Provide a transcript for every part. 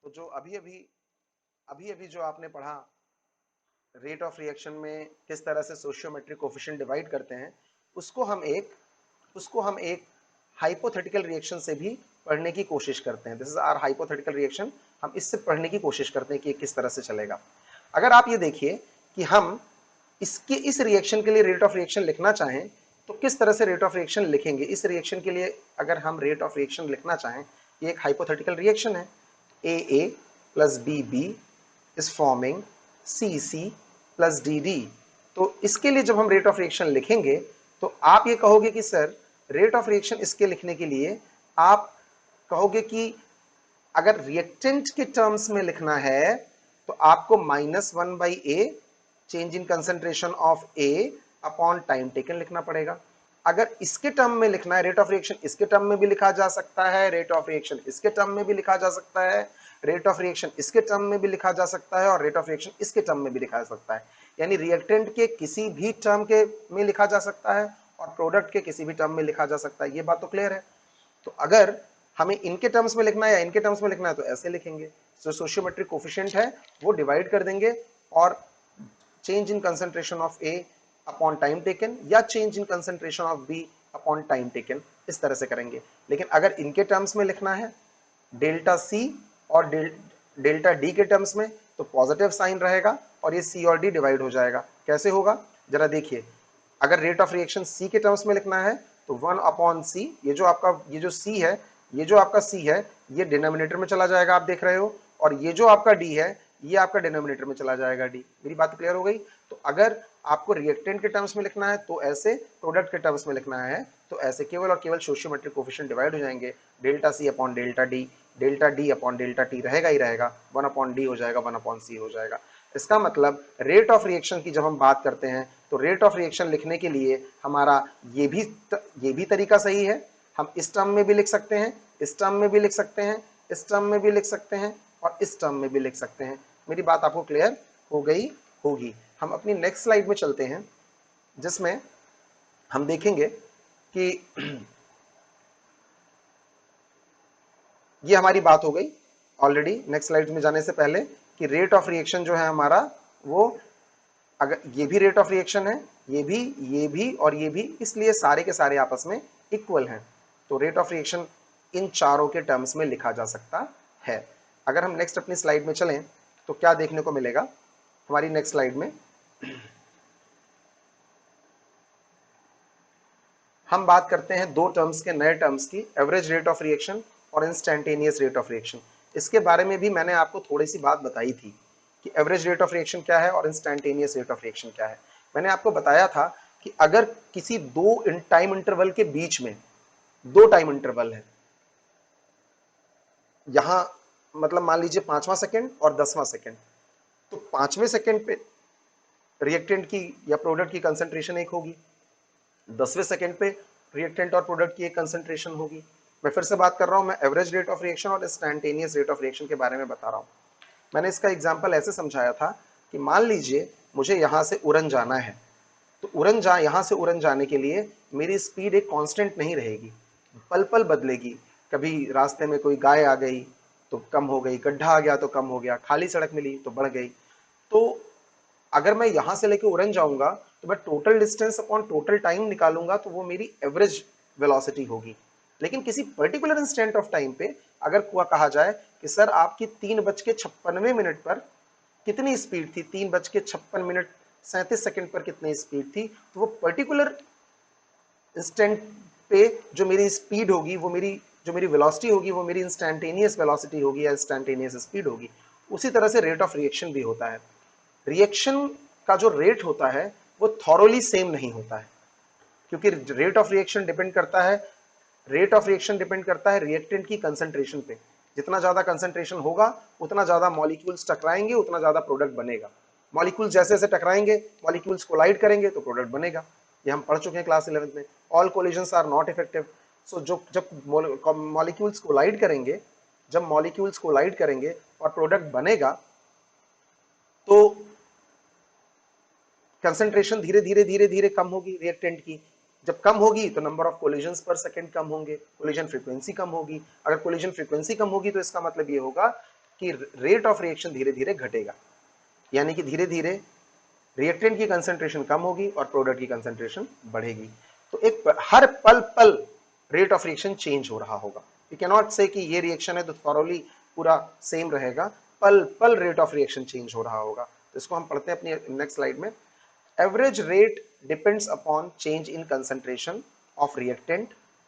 तो जो अभी अभी जो आपने पढ़ा रेट ऑफ रिएक्शन में किस तरह से सोशियोमेट्रिक कोफिशिएंट डिवाइड करते हैं, उसको हम एक हाइपोथेटिकल रिएक्शन से भी पढ़ने की कोशिश करते हैं। This is our hypothetical reaction. हम इससे पढ़ने की कोशिश करते हैं कि किस तरह से चलेगा। अगर आप ये देखिए कि हम इस रिएक्शन के लिए रेट ऑफ रिएक्शन लिखना चाहें तो किस तरह से रेट ऑफ रिएक्शन लिखेंगे। इस रिएक्शन के लिए अगर हम रेट ऑफ रिएक्शन लिखना चाहें, ये एक हाइपोथेटिकल रिएक्शन है। A plus B is forming C plus D. तो इसके लिए जब हम रेट ऑफ रिएक्शन लिखेंगे तो आप ये कहोगे कि सर रेट ऑफ रिएक्शन इसके लिखने के लिए आप कहोगे कि अगर रिएक्टेंट के टर्म्स में लिखना है तो आपको -1/a change in concentration of A upon time taken लिखना पड़ेगा। अगर इसके टर्म में लिखना है, रेट ऑफ रिएक्शन इसके टर्म में भी लिखा जा सकता है, रेट ऑफ रिएक्शन इसके टर्म में भी लिखा जा सकता है, रेट ऑफ रिएक्शन इसके टर्म में भी लिखा जा सकता है और रेट ऑफ रिएक्शन इसके टर्म में भी लिखा जा सकता है। यानी रिएक्टेंट के किसी भी टर्म के में लिखा जा सकता है और प्रोडक्ट के किसी भी टर्म में लिखा जा सकता है। ये बात तो क्लियर है। तो अगर हमें इनके टर्म्स में लिखना है या इनके टर्म्स में लिखना है तो ऐसे लिखेंगे। जो सोशियोमेट्रिक कोफिशिएंट है वो डिवाइड कर देंगे और change in concentration of A upon time taken या change in concentration of B upon time taken, इस तरह से करेंगे। लेकिन अगर इनके टर्म्स में लिखना है डेल्टा सी और डेल्टा डी के टर्म्स में तो पॉजिटिव साइन रहेगा और ये सी और डी डिवाइड हो जाएगा। कैसे होगा जरा देखिए। अगर रेट ऑफ रिएक्शन सी के टर्म्स में लिखना है तो 1/c, ये जो आपका सी है ये डिनोमिनेटर में चला जाएगा, आप देख रहे हो, और ये जो आपका डी है ये आपका डिनोमिनेटर में चला जाएगा डी। मेरी बात क्लियर हो गई। तो अगर आपको रिएक्टेंट के टर्म्स में लिखना है तो ऐसे, प्रोडक्ट के टर्म्स में लिखना है तो ऐसे, केवल और केवल सोशियोमेट्रिक कोफिशिएंट डिवाइड हो जाएंगे। Delta C upon delta D upon delta T रहेगा ही रहेगा, 1/d हो जाएगा, 1/c हो जाएगा। इसका मतलब रेट ऑफ रिएक्शन की जब हम बात करते हैं तो रेट ऑफ रिएक्शन लिखने के लिए हमारा ये भी तरीका सही है। हम इस टर्म में भी लिख सकते हैं, इस टर्म में भी लिख सकते हैं, इस टर्म में भी लिख सकते हैं और इस टर्म में भी लिख सकते हैं। मेरी बात आपको क्लियर हो गई होगी। हम अपनी नेक्स्ट स्लाइड में चलते हैं जिसमें हम देखेंगे कि ये हमारी बात हो गई ऑलरेडी नेक्स्ट स्लाइड में जाने से पहले कि रेट ऑफ रिएक्शन जो है हमारा वो, अगर ये भी रेट ऑफ रिएक्शन है, ये भी और ये भी, इसलिए सारे के सारे आपस में इक्वल हैं। तो रेट ऑफ रिएक्शन इन चारों के टर्म्स में लिखा जा सकता है। अगर हम नेक्स्ट अपनी स्लाइड में चलें तो क्या देखने को मिलेगा हमारी नेक्स्ट स्लाइड में। हम बात करते हैं दो टर्म्स के, नए टर्म्स की, एवरेज रेट ऑफ रिएक्शन और इंस्टैंटेनियस रेट ऑफ रिएक्शन। इसके बारे में भी मैंने आपको थोड़ी सी बात बताई थी कि एवरेज रेट ऑफ रिएक्शन क्या है और इंस्टैंटेनियस रेट ऑफ रिएक्शन क्या है। मैंने आपको बताया था कि अगर किसी दो टाइम इंटरवल के बीच में, दो टाइम इंटरवल है, यहां मतलब मान लीजिए 5वां सेकंड और 10वां सेकंड, तो 5वें सेकंड पे रिएक्टेंट की या प्रोडक्ट की कंसंट्रेशन एक होगी, 10वें सेकंड पे रिएक्टेंट और प्रोडक्ट की एक कंसंट्रेशन होगी। मैं फिर से बात कर रहा हूं, मैं एवरेज रेट ऑफ रिएक्शन और इंस्टैंटेनियस रेट ऑफ रिएक्शन के बारे में बता रहा हूं। मैंने इसका एग्जांपल ऐसे समझाया था कि मान लीजिए मुझे यहां से उड़न जाना है, तो यहां से उड़न जाने के लिए मेरी स्पीड एक कांस्टेंट नहीं रहेगी, पल पल बदलेगी। कभी रास्ते में कोई गाय आ गई तो कम हो गई, गड्ढा आ गया तो कम हो गया, खाली सड़क मिली तो बढ़ गई। तो अगर मैं यहां से लेके उड़न जाऊंगा तो मैं total distance upon total time निकालूंगा तो वो मेरी एवरेज वेलोसिटी होगी। लेकिन किसी पर्टिकुलर इंस्टेंट ऑफ टाइम पे अगर कहा जाए कि सर आपकी 3:56 पर कितनी स्पीड थी, 3:56 37 पर कितनी स्पीड थी, तो वो पर्टिकुलर इंस्टेंट पे जो मेरी स्पीड होगी, वो मेरी जो मेरी वेलोसिटी होगी वो मेरी इंस्टैंटेनियस वेलोसिटी होगी या इंस्टैंटेनियस स्पीड होगी। उसी तरह से रेट ऑफ रिएक्शन भी होता है। रिएक्शन का जो रेट होता है वो थॉरोली सेम नहीं होता है, क्योंकि रेट ऑफ रिएक्शन डिपेंड करता है रिएक्टेंट की कंसंट्रेशन पे। जितना ज्यादा कंसंट्रेशन होगा उतना ज्यादा मॉलिक्यूल्स टकराएंगे, उतना ज्यादा प्रोडक्ट बनेगा। मॉलिक्यूल्स जैसे जैसे टकराएंगे, मॉलिक्यूल्स कोलाइड करेंगे तो प्रोडक्ट बनेगा। ये हम पढ़ चुके हैं क्लास 11 में। All collisions are not effective. So जब मॉलिक्यूल्स कोलाइड करेंगे, और प्रोडक्ट बनेगा तो कंसंट्रेशन धीरे धीरे कम होगी रिएक्टेंट की। जब कम होगी तो नंबर ऑफ कोलिजन्स पर सेकंड कम होंगे, कोलिजन फ्रीक्वेंसी कम होगी। अगर कोलिजन फ्रीक्वेंसी कम होगी तो इसका मतलब ये होगा कि रेट ऑफ रिएक्शन धीरे धीरे घटेगा, यानी कि धीरे धीरे रिएक्टेंट की कंसंट्रेशन कम होगी और प्रोडक्ट की कंसंट्रेशन बढ़ेगी। तो एक हर पल पल रेट ऑफ रिएक्शन चेंज हो रहा होगा। यू कैन नॉट से कि ये रिएक्शन है तो थॉरोली पूरा सेम रहेगा, पल पल रेट ऑफ रिएक्शन चेंज हो रहा होगा। तो इसको हम पढ़ते हैं अपनी नेक्स्ट स्लाइड में। Average rate depends upon change in concentration of reactant,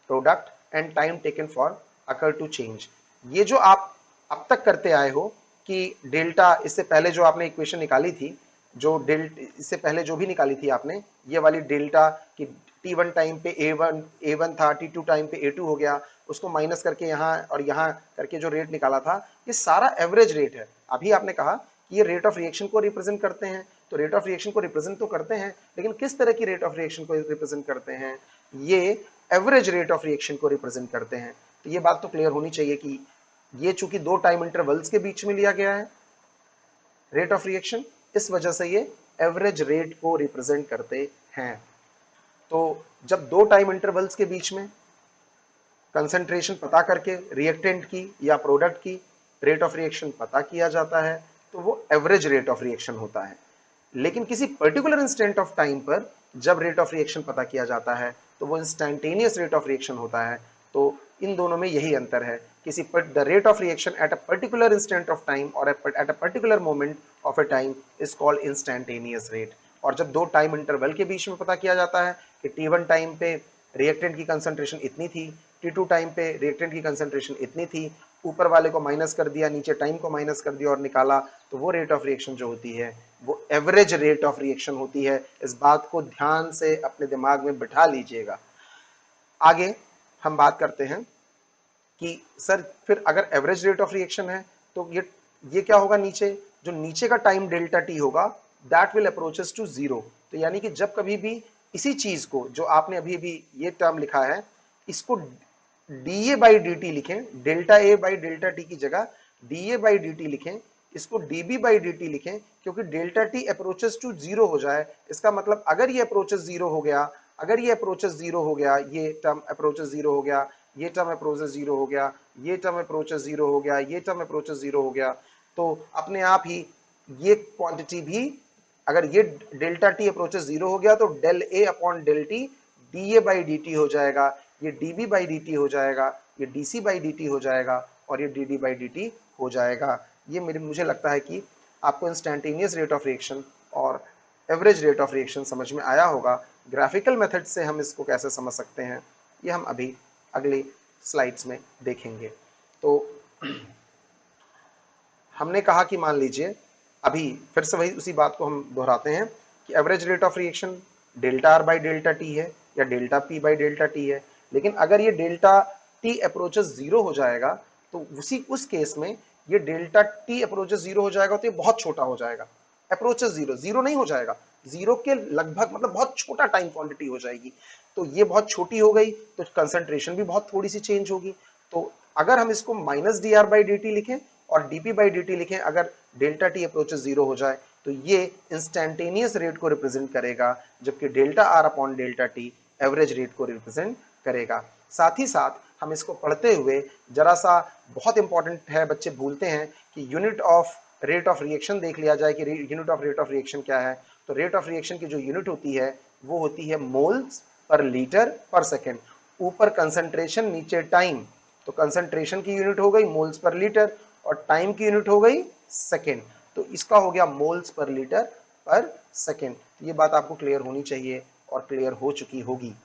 product and time taken for occur to change. ये जो आप अब तक करते आए हो कि डेल्टा, इससे पहले जो आपने इक्वेशन निकाली थी, जो इससे पहले जो भी निकाली थी आपने, ये वाली डेल्टा कि T1 टाइम पे A1 था, T2 टाइम पे A2 हो गया, उसको माइनस करके यहाँ और यहाँ करके जो रेट निकाला था, ये सारा एवरेज रेट है। अभी आपने कहा कि ये रेट ऑफ रिएक्शन को रिप्रेजेंट करते हैं, तो रेट ऑफ रिएक्शन को रिप्रेजेंट तो करते हैं, लेकिन किस तरह की रेट ऑफ रिएक्शन को रिप्रेजेंट करते हैं? ये एवरेज रेट ऑफ रिएक्शन को रिप्रेजेंट करते हैं। तो ये बात तो क्लियर होनी चाहिए कि ये चूंकि दो टाइम इंटरवल्स के बीच में लिया गया है रेट ऑफ रिएक्शन, इस वजह से ये एवरेज रेट को रिप्रेजेंट करते हैं। तो जब दो टाइम इंटरवल्स के बीच में कंसंट्रेशन पता करके रिएक्टेंट की या प्रोडक्ट की रेट ऑफ रिएक्शन पता किया जाता है, तो वो एवरेज रेट ऑफ रिएक्शन होता है। लेकिन किसी पर्टिकुलर इंस्टेंट ऑफ टाइम पर जब रेट ऑफ रिएक्शन पता किया जाता है तो वो इंस्टैंटेनियस रेट ऑफ रिएक्शन होता है। तो इन दोनों में यही अंतर है, किसी the rate of reaction at a particular instant of time और at a particular moment of a time is called instantaneous rate. और जब दो टाइम इंटरवल के बीच में पता किया जाता है कि T1 टाइम पे रिएक्टेंट की कंसंट्रेशन इतनी थी, T2 टाइम पे रिएक्टेंट की कंसंट्रेशन इतनी थी, ऊपर वाले को माइनस कर दिया, नीचे टाइम को माइनस कर दिया और निकाला, तो वो रेट ऑफ रिएक्शन जो होती है वो एवरेज रेट ऑफ रिएक्शन होती है। इस बात को ध्यान से अपने दिमाग में बिठा लीजिएगा। आगे हम बात करते हैं कि सर फिर अगर एवरेज रेट ऑफ रिएक्शन है तो ये क्या होगा, नीचे जो नीचे का टाइम डेल्टा टी होगा that will approaches to zero. तो यानी कि जब कभी भी इसी चीज को जो आपने अभी भी ये टर्म लिखा है, इसको D A by D T लिखें, delta A by delta T की जगह D A by D T लिखें, इसको D B by D T लिखें, क्योंकि delta T approaches to zero हो जाए। इसका मतलब अगर ये अप्रोचेस जीरो हो गया, अगर ये अप्रोचेस जीरो हो गया, ये टर्म अप्रोचेस जीरो हो गया, ये टर्म अप्रोचेस जीरो हो गया, ये टर्म अप्रोचेस जीरो हो गया, ये टर्म अप्रोचेस जीरो हो गया, तो अपने आप ही ये क्वांटिटी भी, अगर ये डेल्टा टी अप्रोचेस जीरो हो गया तो del A upon del T D A by D T हो जाएगा, ये D B by D T हो जाएगा, ये D C by D T हो जाएगा और ये D D by D T हो जाएगा। ये मुझे लगता है कि आपको इंस्टैंटेनियस रेट ऑफ रिएक्शन और एवरेज रेट ऑफ रिएक्शन समझ में आया होगा। ग्राफिकल मेथड से हम इसको कैसे समझ सकते हैं ये हम अभी अगली स्लाइड्स में देखेंगे। तो हमने कहा कि मान लीजिए, अभी फिर से वही उसी बात को हम दोहराते हैं कि average rate of reaction delta R by delta T है या delta P by delta T है। लेकिन अगर ये डेल्टा टी अप्रोचेस जीरो हो जाएगा तो उस केस में ये डेल्टा टी अप्रोचेस जीरो हो जाएगा तो ये बहुत छोटा हो जाएगा। अप्रोचेस जीरो, जीरो नहीं हो जाएगा, जीरो के लगभग, मतलब बहुत छोटा टाइम क्वांटिटी हो जाएगी। तो ये बहुत छोटी हो गई तो कंसंट्रेशन भी बहुत थोड़ी सी चेंज होगी। तो अगर हम इसको minus D R by D T लिखें और डीपी बाई डी टी लिखें, अगर डेल्टा टी अप्रोचेस जीरो हो जाए तो ये इंस्टैंटेनियस रेट को रिप्रेजेंट करेगा, जबकि delta R upon delta T average rate को रिप्रेजेंट करेगा। साथ ही साथ हम इसको पढ़ते हुए जरा सा, बहुत इंपॉर्टेंट है, बच्चे भूलते हैं कि unit of rate of reaction देख लिया जाए कि unit of rate of reaction क्या है। तो रेट ऑफ रिएक्शन की जो यूनिट होती है वो होती है मोल्स पर लीटर पर सेकेंड। ऊपर कंसंट्रेशन, नीचे टाइम, तो कंसंट्रेशन की यूनिट हो गई मोल्स पर लीटर और टाइम की यूनिट हो गई सेकेंड। तो इसका हो गया मोल्स पर लीटर पर सेकेंड। ये बात आपको क्लियर होनी चाहिए और क्लियर हो चुकी होगी।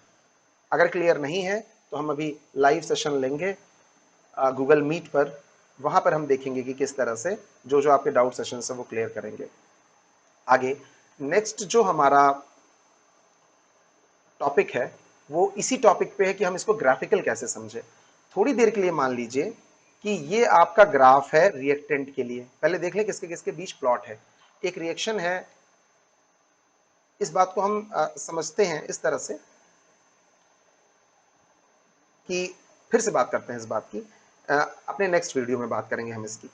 अगर क्लियर नहीं है तो हम अभी लाइव सेशन लेंगे गूगल मीट पर, वहां पर हम देखेंगे कि किस तरह से जो आपके डाउट सेशन है वो क्लियर करेंगे। आगे नेक्स्ट जो हमारा टॉपिक है वो इसी टॉपिक पे है कि हम इसको ग्राफिकल कैसे समझे। थोड़ी देर के लिए मान लीजिए कि ये आपका ग्राफ है रिएक्टेंट के लिए। पहले देख लें किसके किसके बीच प्लॉट है। एक रिएक्शन है, इस बात को हम समझते हैं इस तरह से कि, फिर से बात करते हैं इस बात की, अपने नेक्स्ट वीडियो में बात करेंगे हम इसकी।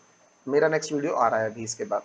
मेरा नेक्स्ट वीडियो आ रहा है अभी इसके बाद।